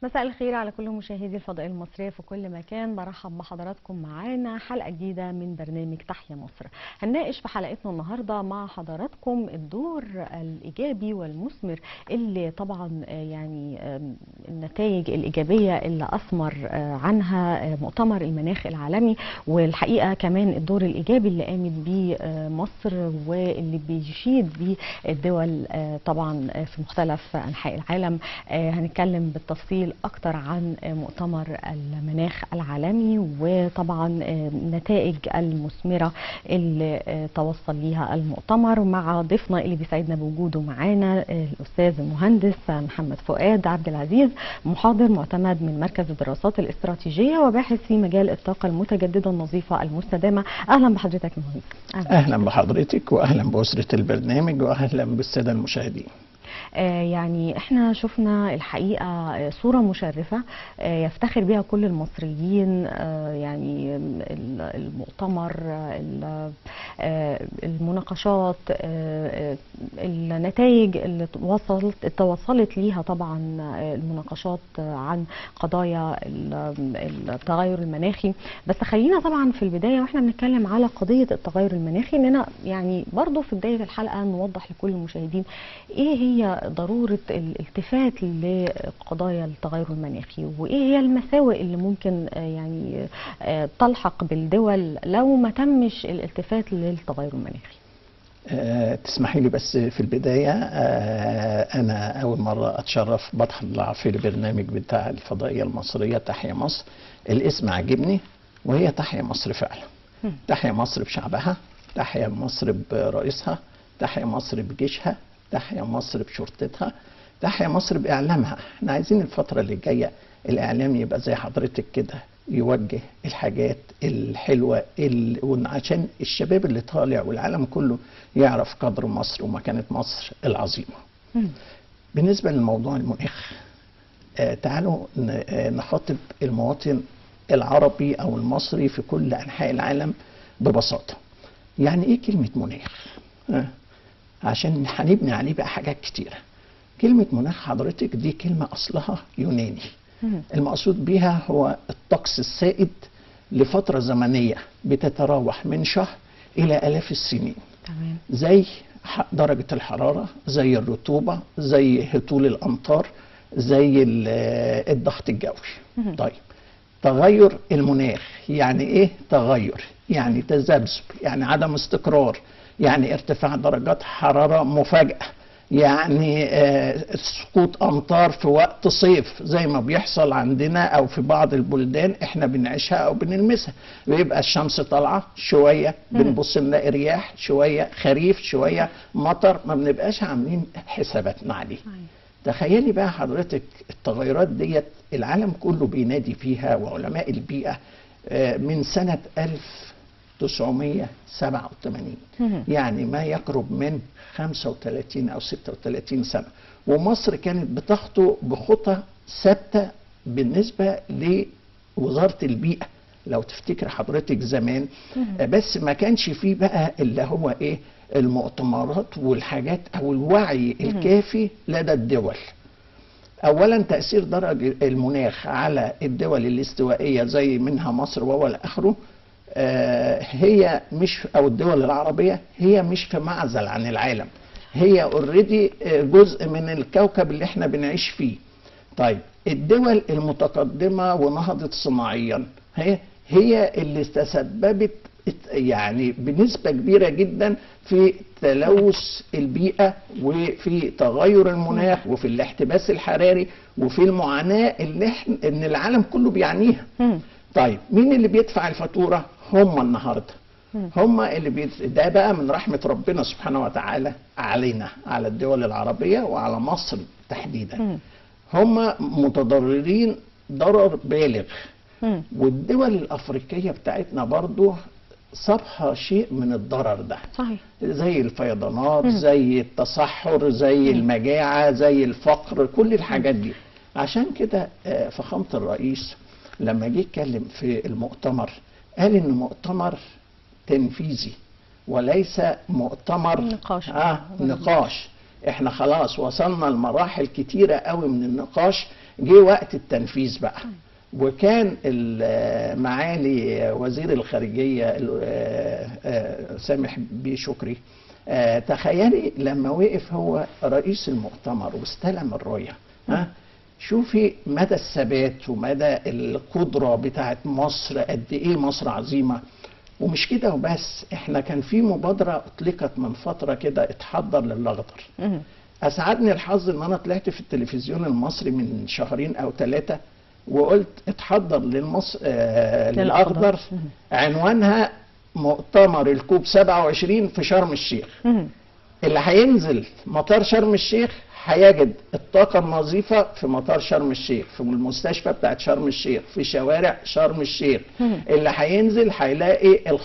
مساء الخير على كل مشاهدي الفضائية المصرية في كل مكان. برحب بحضراتكم معانا حلقة جديدة من برنامج تحيا مصر. هنناقش في حلقتنا النهاردة مع حضراتكم الدور الإيجابي والمثمر اللي طبعا النتائج الإيجابية اللي أثمر عنها مؤتمر المناخ العالمي، والحقيقة كمان الدور الإيجابي اللي قامت بيه مصر واللي بيشيد بيه الدول طبعا في مختلف أنحاء العالم. هنتكلم بالتفصيل أكتر عن مؤتمر المناخ العالمي وطبعا النتائج المثمرة اللي توصل ليها المؤتمر، مع ضيفنا اللي بيسعدنا بوجوده معانا الأستاذ المهندس محمد فؤاد عبد العزيز، محاضر معتمد من مركز الدراسات الاستراتيجية وباحث في مجال الطاقة المتجددة النظيفة المستدامة. أهلا بحضرتك يا مهندس. أهلا بحضرتك وأهلا بأسرة البرنامج وأهلا بالسادة المشاهدين. يعني احنا شفنا الحقيقة صورة مشرفة يفتخر بها كل المصريين. يعني المؤتمر، المناقشات، النتائج اللي توصلت ليها طبعا المناقشات عن قضايا التغير المناخي. بس خلينا طبعا في البداية واحنا بنتكلم على قضية التغير المناخي اننا يعني برضو في بداية الحلقة نوضح لكل المشاهدين ايه هي ضرورة الالتفات لقضايا التغير المناخي، وايه هي المساوئ اللي ممكن يعني تلحق بالدول لو ما تمش الالتفات للتغير المناخي. تسمحي لي بس في البداية أنا أول مرة أتشرف بطلع في البرنامج بتاع الفضائية المصرية تحيا مصر. الاسم عجبني وهي تحيا مصر فعلا. تحيا مصر بشعبها، تحيا مصر برئيسها، تحيا مصر بجيشها، تحيا مصر بشرطتها، تحيا مصر بإعلامها. احنا عايزين الفترة اللي جاية الإعلام يبقى زي حضرتك كده، يوجه الحاجات الحلوة عشان الشباب اللي طالع والعالم كله يعرف قدر مصر ومكانة مصر العظيمة. بالنسبة للموضوع المناخ، تعالوا نخاطب المواطن العربي أو المصري في كل أنحاء العالم ببساطة. يعني إيه كلمة مناخ؟ عشان هنبني عليه بقى حاجات كتيرة. كلمة مناخ حضرتك دي كلمة أصلها يوناني. المقصود بها هو الطقس السائد لفترة زمنية بتتراوح من شهر إلى آلاف السنين. زي درجة الحرارة، زي الرطوبة، زي هطول الأمطار، زي الضغط الجوي. طيب، تغير المناخ يعني إيه تغير؟ يعني تذبذب، يعني عدم استقرار، يعني ارتفاع درجات حرارة مفاجئة، يعني سقوط أمطار في وقت صيف زي ما بيحصل عندنا أو في بعض البلدان احنا بنعيشها أو بنلمسها. بيبقى الشمس طالعة شوية بنبص نلاقي رياح، شوية خريف، شوية مطر، ما بنبقاش عاملين حساباتنا عليه. تخيلي بقى حضرتك التغيرات ديت العالم كله بينادي فيها وعلماء البيئة من سنة 1987، يعني ما يقرب من 35 أو 36 سنة. ومصر كانت بتخطو بخطى ثابتة بالنسبة لوزارة البيئة لو تفتكر حضرتك زمان. بس ما كانش فيه بقى اللي هو ايه المؤتمرات والحاجات او الوعي الكافي لدى الدول. اولا تأثير درجة المناخ على الدول الاستوائية زي منها مصر وأول آخره، هي مش، او الدول العربية هي مش في معزل عن العالم، هي اوريدي جزء من الكوكب اللي احنا بنعيش فيه. طيب، الدول المتقدمة ونهضت صناعيا هي اللي تسببت يعني بنسبة كبيرة جدا في تلوث البيئة وفي تغير المناخ وفي الاحتباس الحراري وفي المعاناة اللي ان العالم كله بيعانيها. طيب، مين اللي بيدفع الفاتورة؟ هم النهارده. هم اللي ده بقى من رحمة ربنا سبحانه وتعالى علينا، على الدول العربية وعلى مصر تحديدا. هم متضررين ضرر بالغ. والدول الأفريقية بتاعتنا برضو صابها شيء من الضرر ده. صحيح. زي الفيضانات، زي التصحر، زي المجاعة، زي الفقر، كل الحاجات دي. عشان كده فخامة الرئيس لما جه يتكلم في المؤتمر قال إنه مؤتمر تنفيذي وليس مؤتمر نقاش. احنا خلاص وصلنا لمراحل كتيرة قوي من النقاش جه وقت التنفيذ بقى، وكان معالي وزير الخارجيه سامح بيه شكري، تخيلي لما وقف هو رئيس المؤتمر واستلم الرايه. شوفي مدى الثبات ومدى القدره بتاعت مصر، قد ايه مصر عظيمه. ومش كده وبس، احنا كان في مبادره اطلقت من فتره كده، اتحضر للاخضر. اسعدني الحظ ان انا طلعت في التلفزيون المصري من شهرين او 3 وقلت اتحضر للاخضر. عنوانها مؤتمر الكوب 27 في شرم الشيخ. اللي هينزل مطار شرم الشيخ هيجد الطاقة النظيفة في مطار شرم الشيخ، في المستشفى بتاعت شرم الشيخ، في شوارع شرم الشيخ. اللي هينزل هيلاقي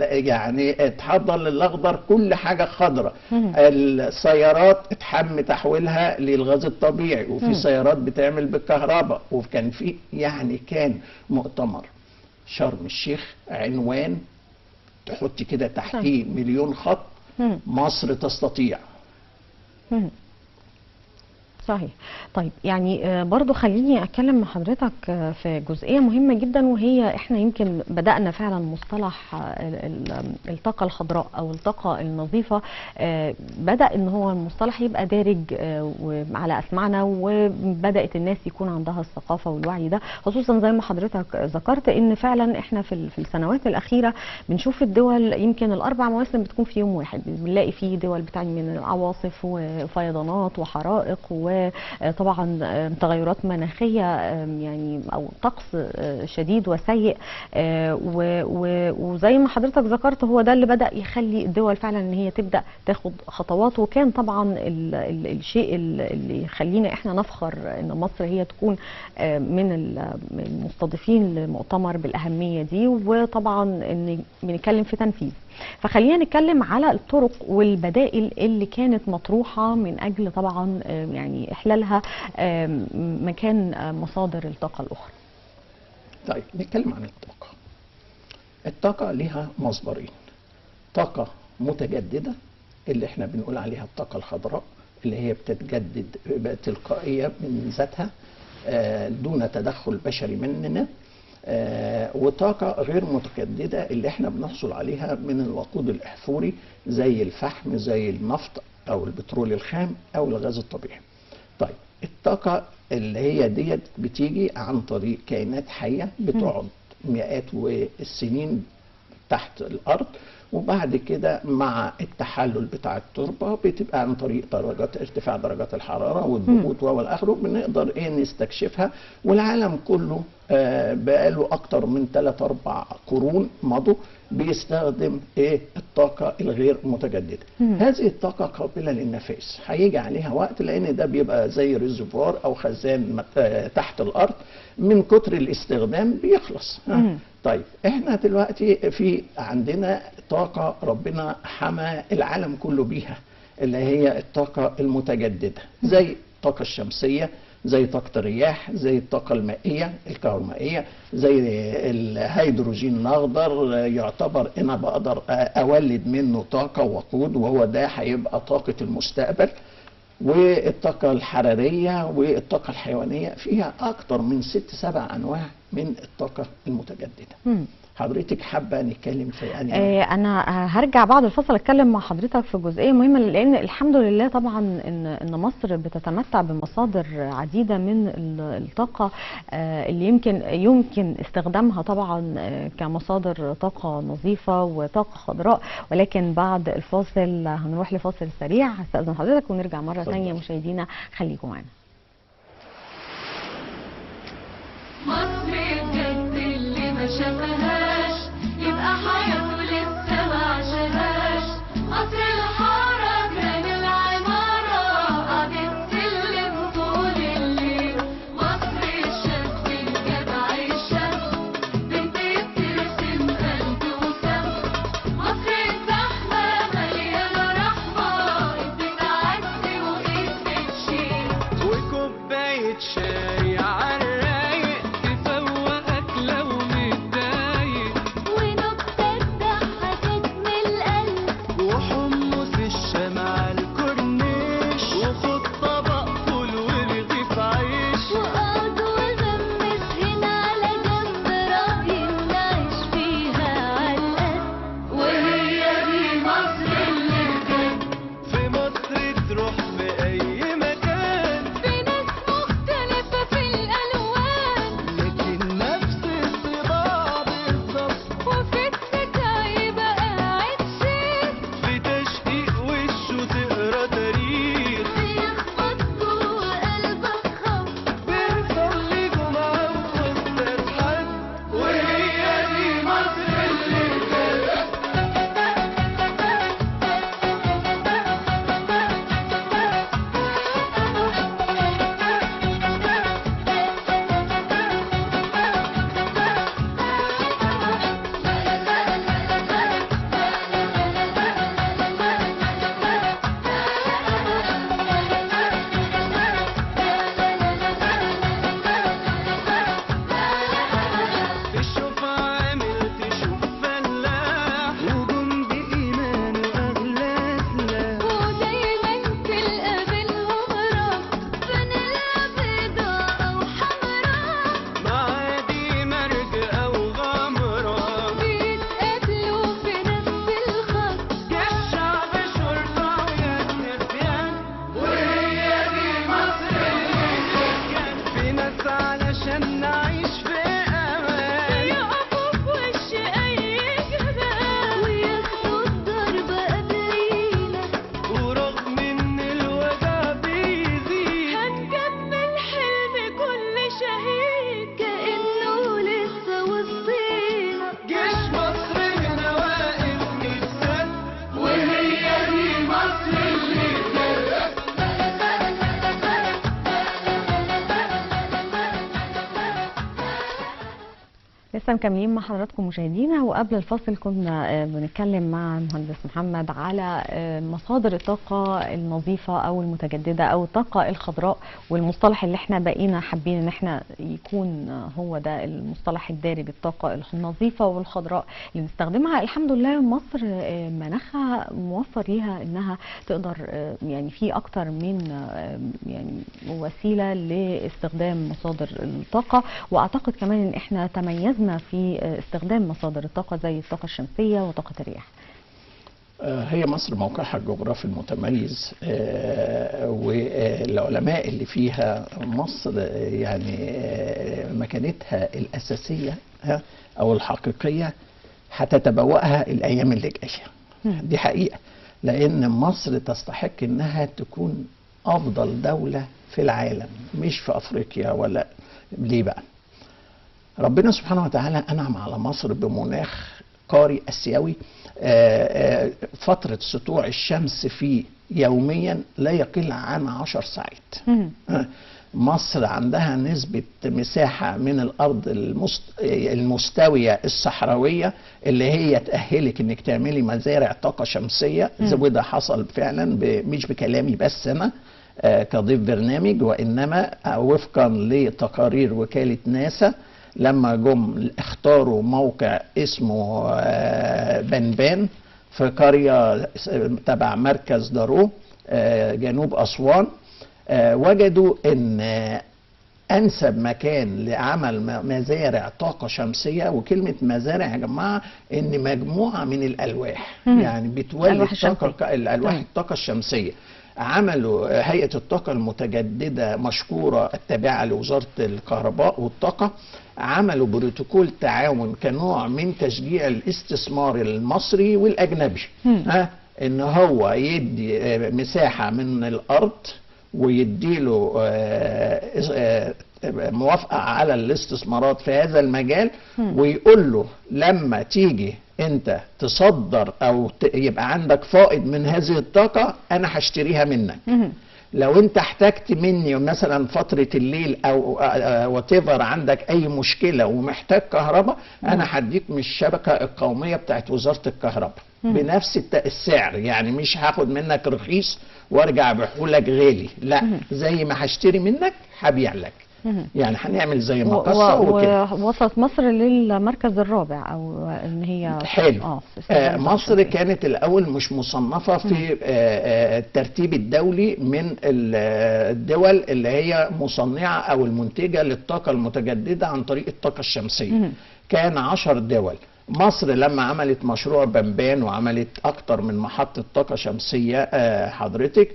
يعني اتحضر للاخضر، كل حاجة خضراء. السيارات اتحم تحويلها للغاز الطبيعي، وفي سيارات بتعمل بالكهرباء، وكان في يعني كان مؤتمر شرم الشيخ عنوان تحطي كده تحتيه مليون خط: مصر تستطيع. صحيح. طيب يعني برضو خليني اتكلم مع حضرتك في جزئيه مهمه جدا، وهي احنا يمكن بدانا فعلا مصطلح الطاقه الخضراء او الطاقه النظيفه، بدا ان هو المصطلح يبقى دارج على اسمعنا، وبدات الناس يكون عندها الثقافه والوعي ده، خصوصا زي ما حضرتك ذكرت ان فعلا احنا في السنوات الاخيره بنشوف الدول يمكن الاربع مواسم بتكون في يوم واحد، بنلاقي فيه دول بتعاني من عواصف وفيضانات وحرائق وطبعا تغيرات مناخيه يعني او طقس شديد وسيء، وزي ما حضرتك ذكرت هو ده اللي بدا يخلي الدول فعلا ان هي تبدا تاخد خطوات. وكان طبعا الشيء اللي يخلينا احنا نفخر ان مصر هي تكون من المستضيفين لمؤتمر بالاهميه دي، وطبعا ان بنتكلم في تنفيذ. فخلينا نتكلم على الطرق والبدائل اللي كانت مطروحة من أجل طبعا يعني إحلالها مكان مصادر الطاقة الأخرى. طيب نتكلم عن الطاقة. الطاقة لها مصدرين: طاقة متجددة اللي احنا بنقول عليها الطاقة الخضراء، اللي هي بتتجدد تلقائية من ذاتها دون تدخل بشري مننا، وطاقة غير متجددة اللي احنا بنحصل عليها من الوقود الأحفوري زي الفحم، زي النفط أو البترول الخام أو الغاز الطبيعي. طيب الطاقة اللي هي ديت بتيجي عن طريق كائنات حية بتقعد مئات والسنين تحت الأرض، وبعد كده مع التحلل بتاع التربه بتبقى عن طريق ارتفاع درجات الحراره والضغوط والاخره بنقدر نستكشفها. والعالم كله بقاله اكتر من 3-4 قرون مضوا بيستخدم الطاقه الغير متجدده. هذه الطاقه قابله للنفاذ، هيجي عليها وقت لان ده بيبقى زي ريزرفوار او خزان تحت الارض، من كتر الاستخدام بيخلص. طيب احنا دلوقتي في عندنا طاقة ربنا حمى العالم كله بيها، اللي هي الطاقة المتجددة، زي الطاقة الشمسية، زي طاقة الرياح، زي الطاقة المائية الكهرومائية، زي الهيدروجين الأخضر، يعتبر أنا بقدر أولد منه طاقة وقود، وهو ده هيبقى طاقة المستقبل. والطاقة الحرارية والطاقة الحيوانية، فيها أكتر من 6-7 أنواع من الطاقة المتجددة. حضرتك حابة نتكلم في أنا هرجع بعد الفصل أتكلم مع حضرتك في جزئية مهمة، لأن الحمد لله طبعا إن مصر بتتمتع بمصادر عديدة من الطاقة اللي يمكن استخدامها طبعا كمصادر طاقة نظيفة وطاقة خضراء. ولكن بعد الفاصل هنروح لفاصل سريع، هستأذن حضرتك ونرجع مرة ثانية. مشاهدينا خليكم معنا. مصر بجد اللي ما شافهاش يبقى حياته لسه ما عاشهاش. مصر الحارة جنان العمارة قعدت سلم طول الليل. مصر الشاب الجدع الشاب بنت بترسم قلب وسم. مصر الزحمة مليانة رحمة، ايد بتعدي وايد بتشيل، وكوباية شاي عالرايق تفوقك لو متضايق. لسه مكملين مع حضراتكم مشاهدينا، وقبل الفاصل كنا بنتكلم مع المهندس محمد على مصادر الطاقة النظيفة أو المتجددة أو الطاقة الخضراء، والمصطلح اللي احنا بقينا حابين ان احنا يكون هو ده المصطلح الدارج، الطاقة النظيفة والخضراء اللي نستخدمها. الحمد لله مصر مناخها موفر ليها انها تقدر يعني في أكتر من يعني وسيلة لاستخدام مصادر الطاقة، وأعتقد كمان ان احنا تميزنا في استخدام مصادر الطاقة زي الطاقة الشمسية وطاقة الرياح. هي مصر موقعها الجغرافي المتميز، والعلماء اللي فيها مصر يعني مكانتها الأساسية أو الحقيقية هتتبوأها الأيام اللي جاية. دي حقيقة، لأن مصر تستحق إنها تكون أفضل دولة في العالم، مش في أفريقيا ولا. ليه بقى؟ ربنا سبحانه وتعالى أنعم على مصر بمناخ قاري آسيوي، فترة سطوع الشمس فيه يوميا لا يقل عن 10 ساعات. مصر عندها نسبة مساحة من الأرض المستوية الصحراوية اللي هي تأهلك إنك تعملي مزارع طاقة شمسية، وده حصل فعلا مش بكلامي بس أنا كضيف برنامج، وإنما وفقا لتقارير وكالة ناسا لما جم اختاروا موقع اسمه بنبان في قرية تبع مركز دارو جنوب أسوان، وجدوا ان انسب مكان لعمل مزارع طاقة شمسية، وكلمة مزارع يا جماعة ان مجموعة من الالواح يعني بتولد الالواح الطاقة الشمسية. عملوا هيئة الطاقة المتجددة مشكورة التابعة لوزارة الكهرباء والطاقة، عملوا بروتوكول تعاون كنوع من تشجيع الاستثمار المصري والأجنبي، إن هو يدي مساحة من الأرض ويديله موافقة على الاستثمارات في هذا المجال، ويقول له لما تيجي انت تصدر او يبقى عندك فائض من هذه الطاقة انا هشتريها منك. لو انت احتجت مني مثلا فترة الليل او واتيفر عندك اي مشكلة ومحتاج كهرباء، انا هديك من الشبكة القومية بتاعت وزارة الكهرباء بنفس السعر، يعني مش هاخد منك رخيص وارجع بحولك غالي، لا زي ما هشتري منك هبيع لك. يعني هنعمل زي مقصة وكده. ووصلت مصر للمركز الرابع او ان هي حلو. مصر كانت الاول مش مصنفة في الترتيب الدولي من الدول اللي هي مصنعة او المنتجة للطاقة المتجددة عن طريق الطاقة الشمسية. كان 10 دول. مصر لما عملت مشروع بنبان وعملت اكتر من محطة طاقة شمسية حضرتك،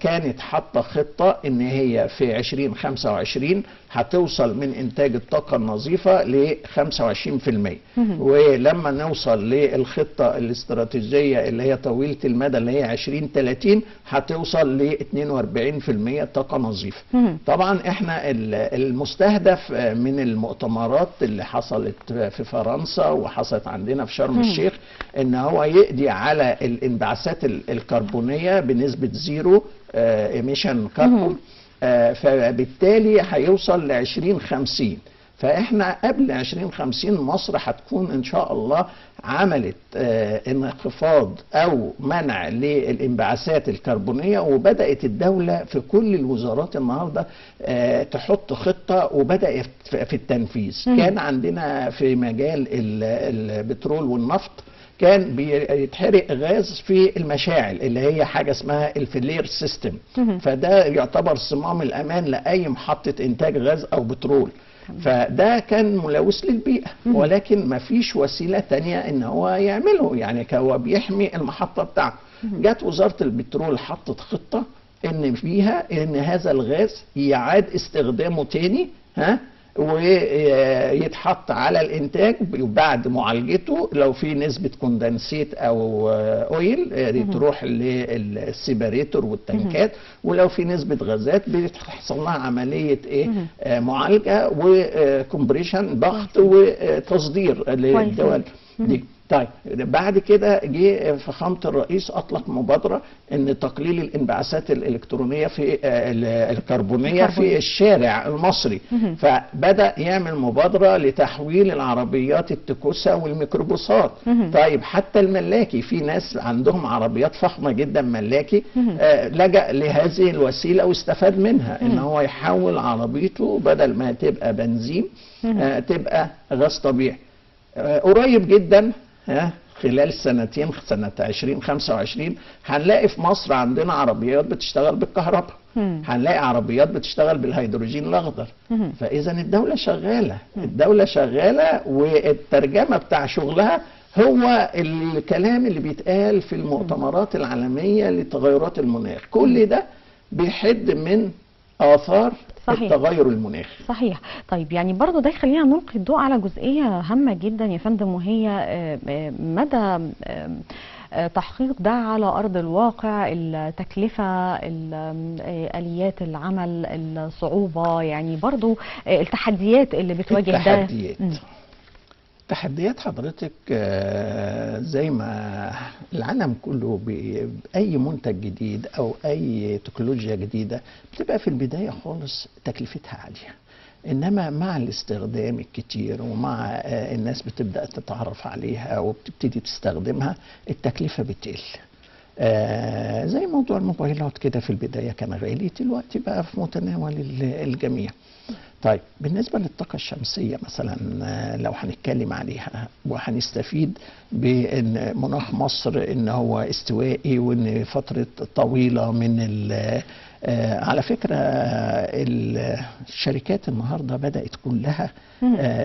كانت حاطة خطة ان هي في 2025 هتوصل من انتاج الطاقة النظيفة ل 25%، ولما نوصل للخطة الاستراتيجية اللي هي طويلة المدى اللي هي 2030 هتوصل ل 42% طاقة نظيفة. طبعا احنا المستهدف من المؤتمرات اللي حصلت في فرنسا وحصلت عندنا في شرم الشيخ ان هو يقضي على الانبعاثات الكربونية بنسبة زيرو ايميشن كاربون، فبالتالي هيوصل ل 2050. فاحنا قبل 2050 مصر هتكون ان شاء الله عملت انخفاض او منع للانبعاثات الكربونيه، وبدات الدوله في كل الوزارات النهارده تحط خطه وبدات في التنفيذ. كان عندنا في مجال البترول والنفط كان بيتحرق غاز في المشاعل اللي هي حاجه اسمها الفلير سيستم، فده يعتبر صمام الامان لاي محطه انتاج غاز او بترول، فده كان ملوث للبيئه، ولكن ما فيش وسيله تانية ان هو يعمله، يعني هو بيحمي المحطه بتاعته. جت وزاره البترول حطت خطه ان فيها ان هذا الغاز يعاد استخدامه تاني ويتحط على الانتاج بعد معالجته، لو في نسبه كوندنسيت او اويل تروح للسيباريتور والتنكات، ولو في نسبه غازات بتحصل لها عمليه معالجه وكمبريشن ضغط وتصدير للدول دي طيب بعد كده جه فخامه الرئيس اطلق مبادره ان تقليل الانبعاثات الالكترونيه في الكربونيه في الشارع المصري. فبدا يعمل مبادره لتحويل العربيات التكوسه والميكروباصات. طيب حتى الملاكي، في ناس عندهم عربيات فخمه جدا ملاكي، لجأ لهذه الوسيله واستفاد منها، ان هو يحول عربيته بدل ما تبقى بنزين تبقى غاز طبيعي. قريب جدا خلال سنتين، سنة 2025 هنلاقي في مصر عندنا عربيات بتشتغل بالكهرباء، هنلاقي عربيات بتشتغل بالهيدروجين الأخضر. فإذا الدولة شغالة، الدولة شغالة، والترجمة بتاع شغلها هو الكلام اللي بيتقال في المؤتمرات العالمية لتغيرات المناخ. كل ده بيحد من آثار التغير المناخي. صحيح. طيب يعني برضو ده يخلينا نلقي الضوء على جزئية هامة جدا يا فندم، وهي مدى تحقيق ده على أرض الواقع، التكلفة، آليات العمل، الصعوبة، يعني برضو التحديات اللي بتواجه ده. تحديات حضرتك زي ما العالم كله بأي منتج جديد أو أي تكنولوجيا جديدة بتبقى في البداية خالص تكلفتها عالية، إنما مع الاستخدام الكتير ومع الناس بتبدأ تتعرف عليها وبتبتدي تستخدمها التكلفة بتقل. زي موضوع الموبايلات كده، في البداية كان غالي، دلوقتي بقى في متناول الجميع. طيب بالنسبة للطاقة الشمسية مثلا، لو هنتكلم عليها وهنستفيد بأن مناخ مصر ان هو استوائي، وان فترة طويلة من على فكرة الشركات النهاردة بدأت كلها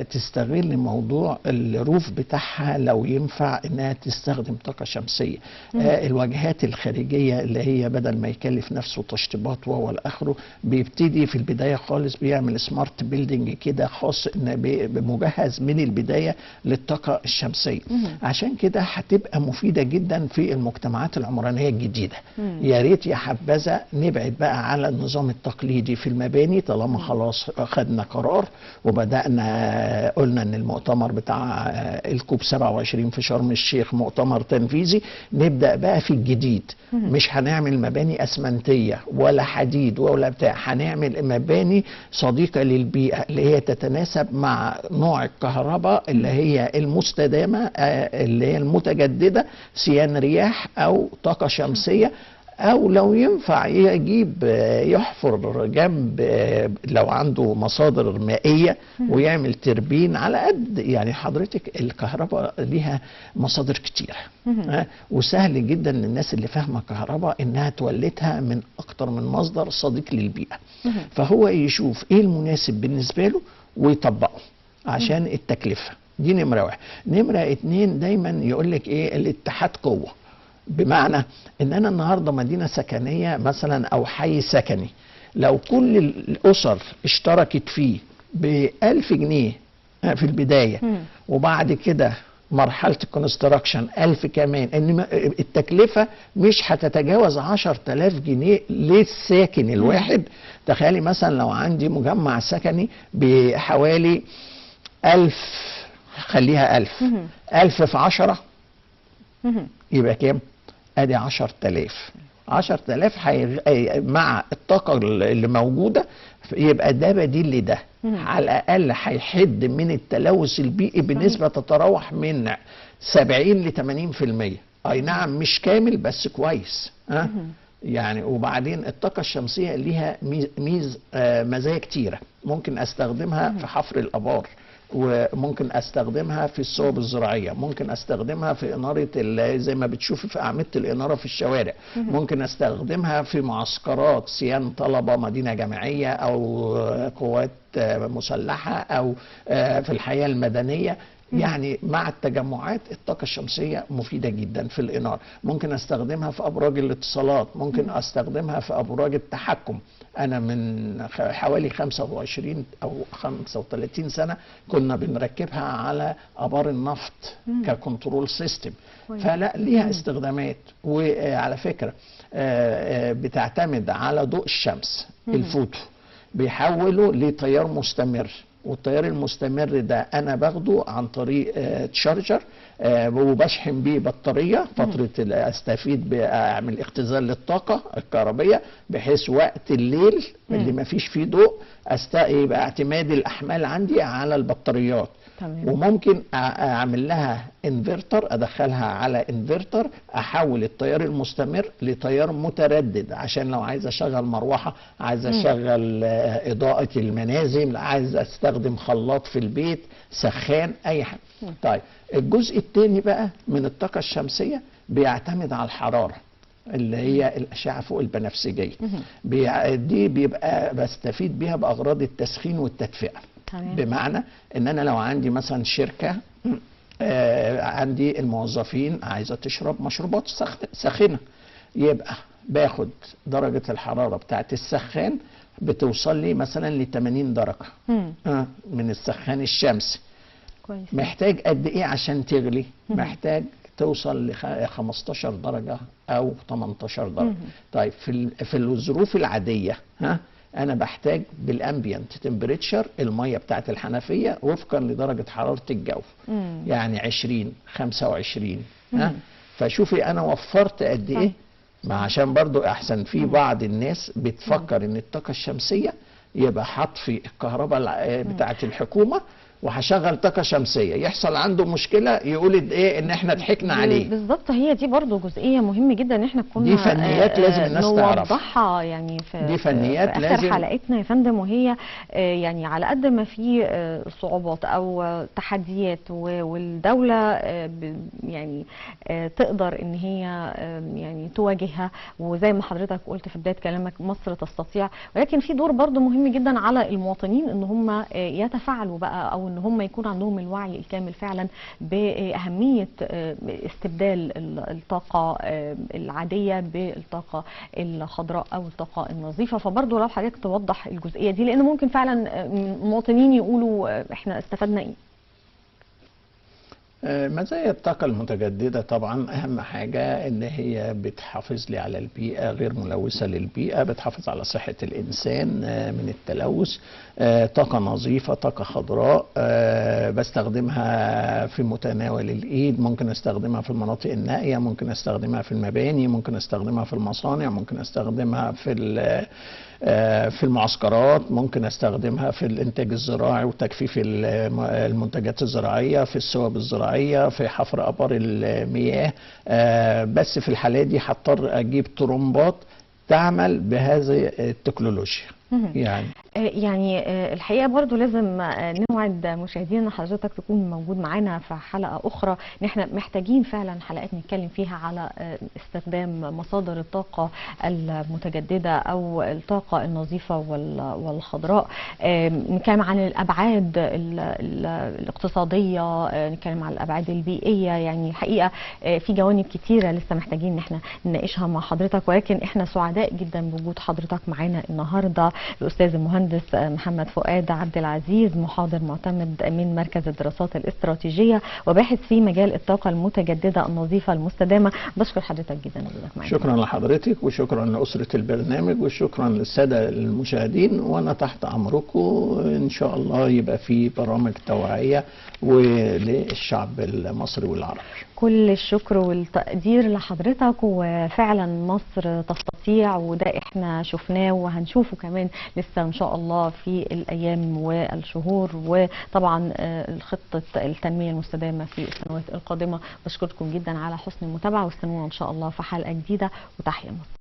تستغل موضوع الروف بتاعها لو ينفع انها تستخدم طاقة شمسية. الواجهات الخارجية اللي هي بدل ما يكلف نفسه تشطيبات والاخره، بيبتدي في البداية خالص بيعمل سمارت بيلدينج كده خاص بمجهز من البداية للطاقة الشمسية. عشان كده هتبقى مفيدة جدا في المجتمعات العمرانية الجديدة. يا ريت يا حبذا نبعد بقى على النظام التقليدي في المباني، طالما خلاص خدنا قرار وبدأنا قلنا ان المؤتمر بتاع الكوب 27 في شرم الشيخ مؤتمر تنفيذي، نبدأ بقى في الجديد. مش هنعمل مباني اسمنتية ولا حديد ولا بتاع، هنعمل مباني صديقة للبيئة اللي هي تتناسب مع نوع الكهرباء اللي هي المستدامة، اللي هي المتجددة، سيان رياح او طاقة شمسية، او لو ينفع يجيب يحفر جنب لو عنده مصادر مائية ويعمل تربين على قد. يعني حضرتك الكهرباء ليها مصادر كتير، وسهل جدا للناس اللي فاهمة كهرباء انها تولدها من اكتر من مصدر صديق للبيئة. فهو يشوف ايه المناسب بالنسبة له ويطبقه عشان التكلفة دي. نمرة واحد. نمرة اتنين، دايما يقول لك ايه، الاتحاد قوة. بمعنى ان انا النهارده مدينه سكنيه مثلا او حي سكني، لو كل الاسر اشتركت فيه ب1000 جنيه في البدايه، وبعد كده مرحله الكونستراكشن 1000 كمان، ان التكلفه مش هتتجاوز 10000 جنيه للساكن الواحد. تخيلي مثلا لو عندي مجمع سكني بحوالي 1000، خليها 1000 1000 في 10 يبقى كام؟ ادي 10000. 10000 مع الطاقة اللي موجودة يبقى ده بديل لده. على الأقل هيحد من التلوث البيئي بنسبة تتراوح من 70 ل 80%. أي نعم مش كامل بس كويس. يعني وبعدين الطاقة الشمسية ليها مزايا كتيرة، ممكن استخدمها في حفر الآبار، وممكن استخدمها في الصوب الزراعيه، ممكن استخدمها في اناره زي ما بتشوفي في اعمده الاناره في الشوارع، ممكن استخدمها في معسكرات صيانه طلبه مدينه جامعيه او قوات مسلحه او في الحياه المدنيه. يعني مع التجمعات الطاقة الشمسية مفيدة جدا في الإنارة. ممكن استخدمها في أبراج الاتصالات، ممكن استخدمها في أبراج التحكم. أنا من حوالي 25 أو 35 سنة كنا بنركبها على أبار النفط ككنترول سيستم، فلا ليها استخدامات. وعلى فكرة بتعتمد على ضوء الشمس، الفوتو بيحوله لتيار مستمر والتيار المستمر ده انا باخده عن طريق تشارجر، وبشحن بيه بطاريه فتره استفيد اعمل اختزال للطاقه الكهربيه، بحيث وقت الليل اللي ما فيش فيه ضوء يبقى اعتماد الاحمال عندي على البطاريات. تمام. وممكن اعمل لها انفرتر، ادخلها على انفرتر، احول التيار المستمر لتيار متردد، عشان لو عايز اشغل مروحه، عايز اشغل اضاءه المنازل، عايز استخدم خلاط في البيت، سخان، اي حاجه. طيب الجزء الثاني بقى من الطاقه الشمسيه بيعتمد على الحراره اللي هي الاشعه فوق البنفسجيه. دي بيبقى بستفيد بيها باغراض التسخين والتدفئه. تمام. بمعنى ان انا لو عندي مثلا شركه، عندي الموظفين عايزه تشرب مشروبات ساخنه، يبقى باخد درجه الحراره بتاعت السخان بتوصل لي مثلا ل 80 درجه من السخان الشمسي. كويس. محتاج قد ايه عشان تغلي؟ محتاج توصل ل 15 درجه او 18 درجه. طيب في الظروف العاديه انا بحتاج بالامبيانت تمبريتشر الميه بتاعت الحنفيه وفقا لدرجه حراره الجو، يعني 20 25. فشوفي انا وفرت قد ايه. ما عشان برضو احسن، في بعض الناس بتفكر ان الطاقه الشمسيه يبقى هطفي الكهرباء بتاعت الحكومه وهشغل طاقه شمسيه، يحصل عنده مشكله يقول ايه ان احنا ضحكنا عليه. بالظبط، هي دي برضو جزئيه مهمه جدا ان احنا كنا دي فنيات لازم الناس تعرف نوضحها يعني دي فنيات في اخر حلقتنا يا فندم. وهي يعني على قد ما في صعوبات او تحديات والدوله يعني تقدر ان هي يعني تواجهها، وزي ما حضرتك قلت في بدايه كلامك مصر تستطيع، ولكن في دور برضو مهم جدا على المواطنين ان هم يتفاعلوا بقى، او ان هم يكون عندهم الوعي الكامل فعلا باهميه استبدال الطاقه العاديه بالطاقه الخضراء او الطاقه النظيفه. فبرضه لو حضرتك توضح الجزئيه دي، لان ممكن فعلا المواطنين يقولوا احنا استفدنا ايه. مزايا الطاقة المتجددة طبعا أهم حاجة إن هي بتحافظ لي على البيئة، غير ملوثة للبيئة، بتحافظ على صحة الإنسان من التلوث. طاقة نظيفة، طاقة خضراء، بستخدمها في متناول الإيد، ممكن أستخدمها في المناطق النائية، ممكن أستخدمها في المباني، ممكن أستخدمها في المصانع، ممكن أستخدمها في المعسكرات، ممكن استخدمها في الانتاج الزراعي وتجفيف المنتجات الزراعيه، في السواب الزراعيه، في حفر ابار المياه. بس في الحالات دي هضطر اجيب طرمبات تعمل بهذه التكنولوجيا. يعني الحقيقه برضو لازم نوعد مشاهدينا ان حضرتك تكون موجود معانا في حلقه اخرى، ان احنا محتاجين فعلا حلقات نتكلم فيها على استخدام مصادر الطاقه المتجدده او الطاقه النظيفه والخضراء، نتكلم عن الابعاد الاقتصاديه، نتكلم عن الابعاد البيئيه. يعني الحقيقه في جوانب كتيره لسه محتاجين ان احنا نناقشها مع حضرتك، ولكن احنا سعداء جدا بوجود حضرتك معانا النهارده. الاستاذ المهندس محمد فؤاد عبد العزيز، محاضر معتمد من مركز الدراسات الاستراتيجيه وباحث في مجال الطاقه المتجدده النظيفه المستدامه. بشكر حضرتك جدا وجودك معانا. شكرا لحضرتك وشكرا لاسره البرنامج وشكرا للساده المشاهدين، وانا تحت امركم ان شاء الله يبقى في برامج توعيه وللشعب المصري والعربي. كل الشكر والتقدير لحضرتك، وفعلا مصر تستطيع، وده احنا شفناه وهنشوفه كمان لسه ان شاء الله في الايام والشهور، وطبعا خطه التنميه المستدامه في السنوات القادمه. بشكركم جدا على حسن المتابعه، واستنونا ان شاء الله في حلقه جديده، وتحيا مصر.